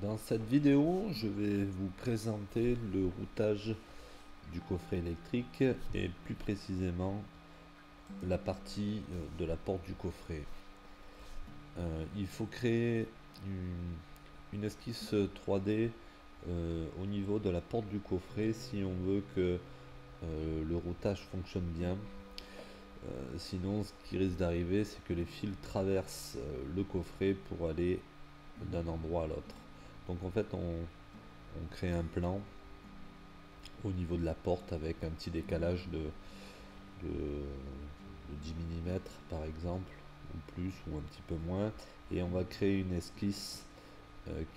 Dans cette vidéo, je vais vous présenter le routage du coffret électrique et plus précisément la partie de la porte du coffret. Il faut créer une esquisse 3D au niveau de la porte du coffret si on veut que le routage fonctionne bien. Sinon, ce qui risque d'arriver, c'est que les fils traversent le coffret pour aller d'un endroit à l'autre. Donc en fait, on crée un plan au niveau de la porte avec un petit décalage de 10 mm par exemple, ou plus, ou un petit peu moins, et on va créer une esquisse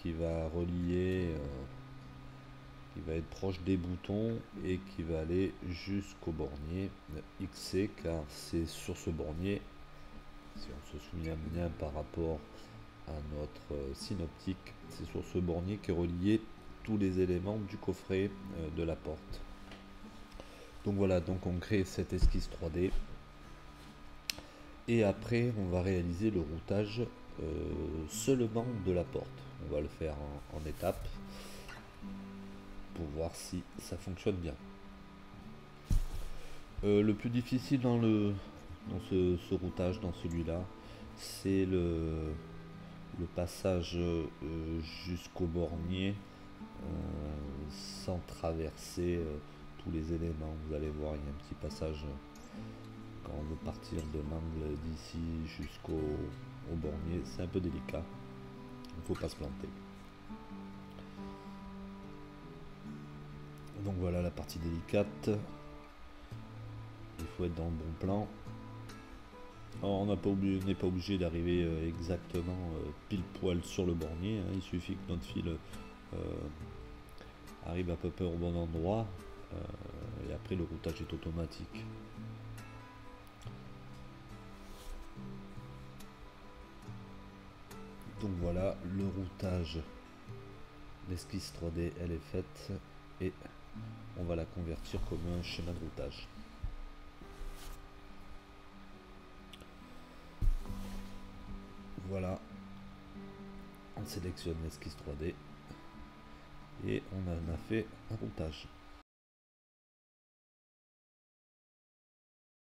qui va relier, qui va être proche des boutons et qui va aller jusqu'au bornier XC, car c'est sur ce bornier, si on se souvient bien par rapport à notre synoptique, c'est sur ce bornier qui est relié tous les éléments du coffret de la porte. Donc voilà, donc on crée cette esquisse 3D et après on va réaliser le routage seulement de la porte. On va le faire en étapes pour voir si ça fonctionne bien. Le plus difficile dans ce routage, dans celui-là, c'est le passage jusqu'au bornier sans traverser tous les éléments. Vous allez voir, il y a un petit passage quand on veut partir de l'angle d'ici jusqu'au bornier. C'est un peu délicat, il ne faut pas se planter. Donc voilà la partie délicate, il faut être dans le bon plan. Alors, on n'est pas obligé d'arriver exactement pile poil sur le bornier, hein. Il suffit que notre fil arrive à peu près au bon endroit et après le routage est automatique. Donc voilà, le routage, l'esquisse 3D elle est faite et on va la convertir comme un schéma de routage. Voilà, on sélectionne l'esquisse 3D et on en a fait un routage.